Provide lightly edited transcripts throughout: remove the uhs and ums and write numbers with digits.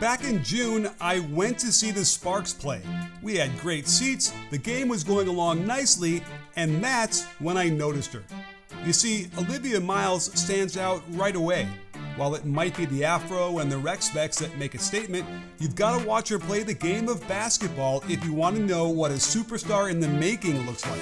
Back in June, I went to see the Sparks play. We had great seats, the game was going along nicely, and that's when I noticed her. You see, Olivia Miles stands out right away. While it might be the afro and the rec specs that make a statement, you've got to watch her play the game of basketball if you want to know what a superstar in the making looks like.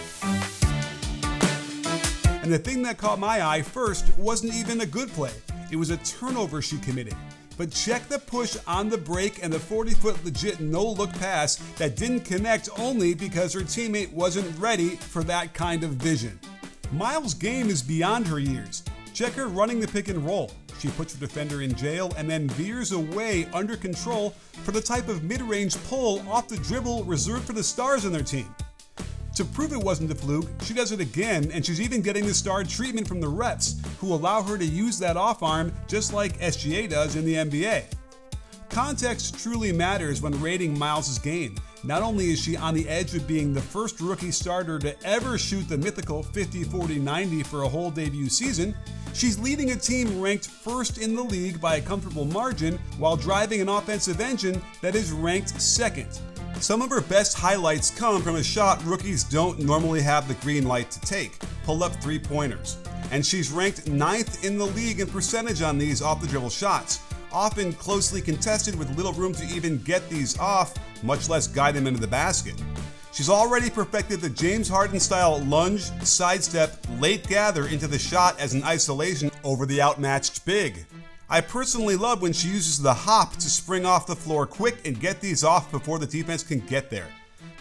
And the thing that caught my eye first wasn't even a good play. It was a turnover she committed. But check the push on the break and the 40-foot legit no-look pass that didn't connect only because her teammate wasn't ready for that kind of vision. Miles' game is beyond her years. Check her running the pick and roll. She puts her defender in jail and then veers away under control for the type of mid-range pull off the dribble reserved for the stars on their team. To prove it wasn't a fluke, she does it again, and she's even getting the star treatment from the refs, who allow her to use that off arm just like SGA does in the NBA. Context truly matters when rating Miles' game. Not only is she on the edge of being the first rookie starter to ever shoot the mythical 50-40-90 for a whole debut season, she's leading a team ranked first in the league by a comfortable margin while driving an offensive engine that is ranked second. Some of her best highlights come from a shot rookies don't normally have the green light to take, pull-up three-pointers. And she's ranked 9th in the league in percentage on these off-the-dribble shots, often closely contested with little room to even get these off, much less guide them into the basket. She's already perfected the James Harden-style lunge, sidestep, late gather into the shot as an isolation over the outmatched big. I personally love when she uses the hop to spring off the floor quick and get these off before the defense can get there.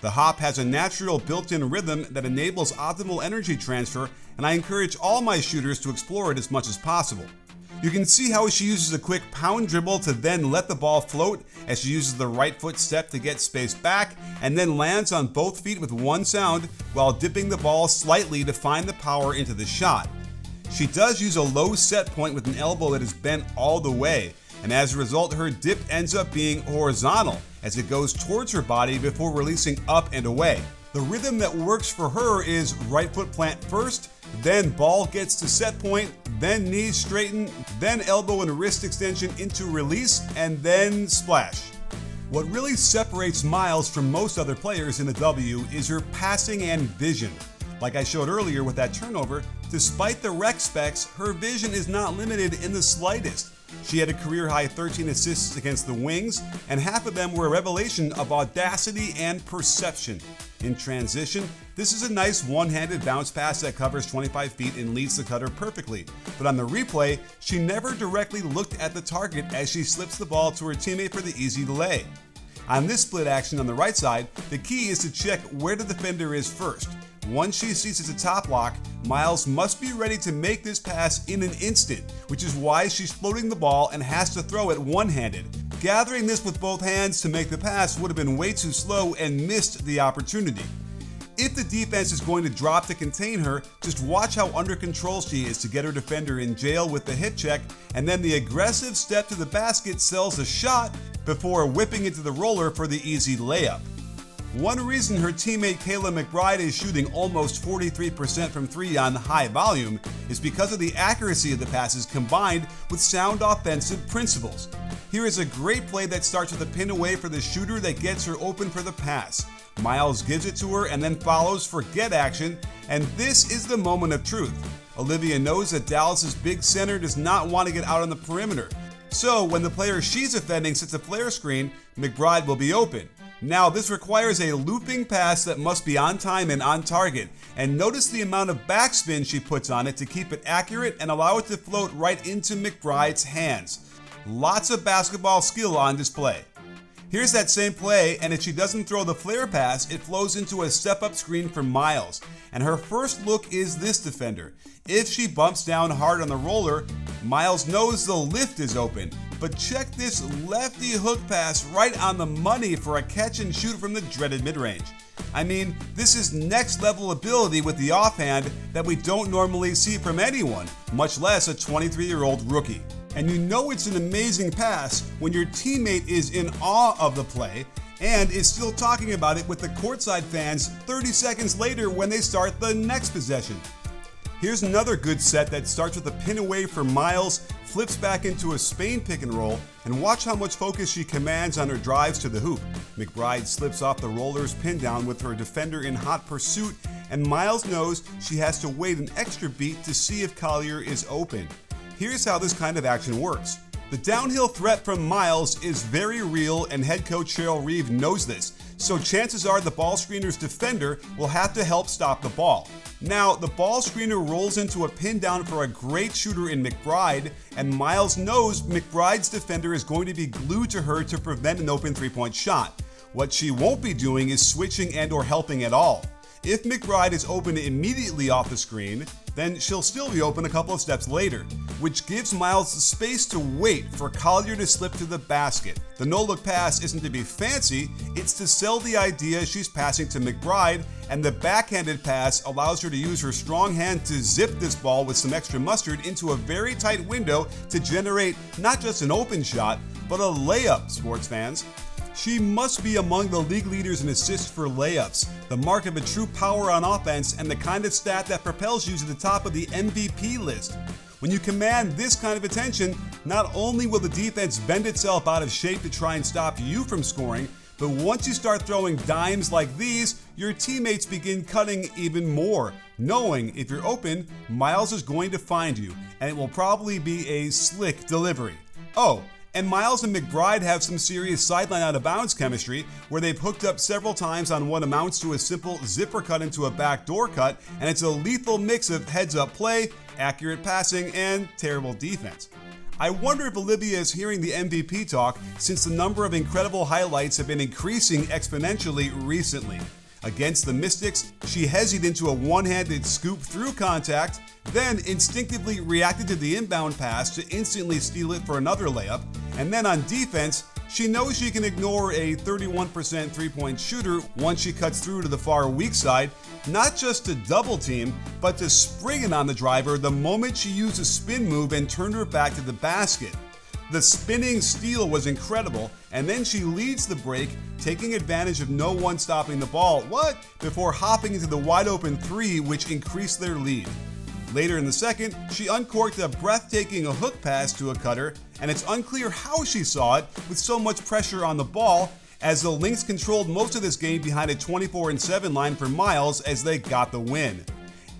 The hop has a natural built-in rhythm that enables optimal energy transfer, and I encourage all my shooters to explore it as much as possible. You can see how she uses a quick pound dribble to then let the ball float as she uses the right foot step to get space back and then lands on both feet with one sound while dipping the ball slightly to find the power into the shot. She does use a low set point with an elbow that is bent all the way, and as a result her dip ends up being horizontal as it goes towards her body before releasing up and away. The rhythm that works for her is right foot plant first, then ball gets to set point, then knees straighten, then elbow and wrist extension into release, and then splash. What really separates Miles from most other players in the W is her passing and vision. Like I showed earlier with that turnover, despite the rec specs, her vision is not limited in the slightest. She had a career-high 13 assists against the Wings, and half of them were a revelation of audacity and perception. In transition, this is a nice one-handed bounce pass that covers 25 feet and leads the cutter perfectly. But on the replay, she never directly looked at the target as she slips the ball to her teammate for the easy lay. On this split action on the right side, the key is to check where the defender is first. Once she sees it's a top lock, Miles must be ready to make this pass in an instant, which is why she's floating the ball and has to throw it one-handed. Gathering this with both hands to make the pass would have been way too slow and missed the opportunity. If the defense is going to drop to contain her, just watch how under control she is to get her defender in jail with the hip check, and then the aggressive step to the basket sells a shot before whipping into the roller for the easy layup. One reason her teammate Kayla McBride is shooting almost 43% from 3 on high volume is because of the accuracy of the passes combined with sound offensive principles. Here is a great play that starts with a pin away for the shooter that gets her open for the pass. Miles gives it to her and then follows for get action, and this is the moment of truth. Olivia knows that Dallas's big center does not want to get out on the perimeter. So when the player she's defending sets a flare screen, McBride will be open. Now this requires a looping pass that must be on time and on target, and notice the amount of backspin she puts on it to keep it accurate and allow it to float right into McBride's hands. Lots of basketball skill on display. Here's that same play, and if she doesn't throw the flare pass, it flows into a step-up screen for Miles, and her first look is this defender. If she bumps down hard on the roller, Miles knows the lift is open, but check this lefty hook pass right on the money for a catch and shoot from the dreaded mid-range. I mean, this is next level ability with the offhand that we don't normally see from anyone, much less a 23-year-old rookie. And you know it's an amazing pass when your teammate is in awe of the play and is still talking about it with the courtside fans 30 seconds later when they start the next possession. Here's another good set that starts with a pin away for Miles, flips back into a Spain pick and roll, and watch how much focus she commands on her drives to the hoop. McBride slips off the roller's pin down with her defender in hot pursuit, and Miles knows she has to wait an extra beat to see if Collier is open. Here's how this kind of action works. The downhill threat from Miles is very real, and head coach Cheryl Reeve knows this, so chances are the ball screener's defender will have to help stop the ball. Now, the ball screener rolls into a pin down for a great shooter in McBride, and Miles knows McBride's defender is going to be glued to her to prevent an open three-point shot. What she won't be doing is switching and/or helping at all. If McBride is open immediately off the screen, then she'll still be open a couple of steps later, which gives Miles the space to wait for Collier to slip to the basket. The no-look pass isn't to be fancy, it's to sell the idea she's passing to McBride, and the backhanded pass allows her to use her strong hand to zip this ball with some extra mustard into a very tight window to generate not just an open shot, but a layup, sports fans. She must be among the league leaders in assists for layups, the mark of a true power on offense and the kind of stat that propels you to the top of the MVP list. When you command this kind of attention, not only will the defense bend itself out of shape to try and stop you from scoring, but once you start throwing dimes like these, your teammates begin cutting even more, knowing if you're open, Miles is going to find you, and it will probably be a slick delivery. Oh, and Miles and McBride have some serious sideline out of bounds chemistry, where they've hooked up several times on what amounts to a simple zipper cut into a backdoor cut, and it's a lethal mix of heads-up play, accurate passing, and terrible defense. I wonder if Olivia is hearing the MVP talk, since the number of incredible highlights have been increasing exponentially recently. Against the Mystics, she hesied into a one-handed scoop through contact, then instinctively reacted to the inbound pass to instantly steal it for another layup, and then on defense, she knows she can ignore a 31% three-point shooter once she cuts through to the far weak side, not just to double team, but to spring it on the driver the moment she used a spin move and turned her back to the basket. The spinning steal was incredible, and then she leads the break, taking advantage of no one stopping the ball, before hopping into the wide open three, which increased their lead. Later in the second, she uncorked a breathtaking hook pass to a cutter, and it's unclear how she saw it with so much pressure on the ball, as the Lynx controlled most of this game behind a 24-7 line for Miles as they got the win.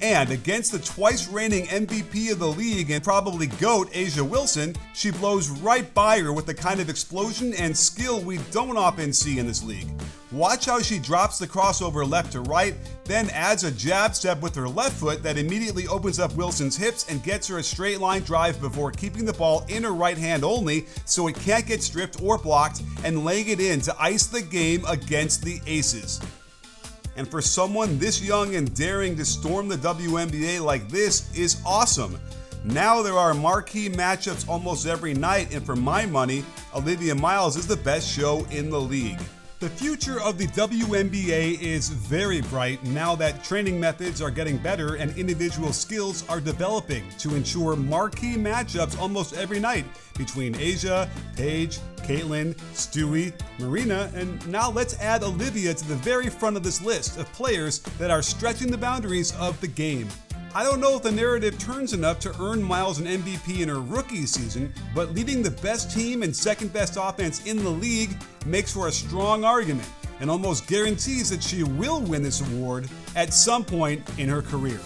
And against the twice reigning MVP of the league and probably GOAT A'ja Wilson, she blows right by her with the kind of explosion and skill we don't often see in this league. Watch how she drops the crossover left to right, then adds a jab step with her left foot that immediately opens up Wilson's hips and gets her a straight line drive before keeping the ball in her right hand only so it can't get stripped or blocked, and laying it in to ice the game against the Aces. And for someone this young and daring to storm the WNBA like this is awesome. Now there are marquee matchups almost every night, and for my money, Olivia Miles is the best show in the league. The future of the WNBA is very bright now that training methods are getting better and individual skills are developing to ensure marquee matchups almost every night between A'ja, Paige, Caitlin, Stewie, Marina, and now let's add Olivia to the very front of this list of players that are stretching the boundaries of the game. I don't know if the narrative turns enough to earn Miles an MVP in her rookie season, but leading the best team and second best offense in the league makes for a strong argument and almost guarantees that she will win this award at some point in her career.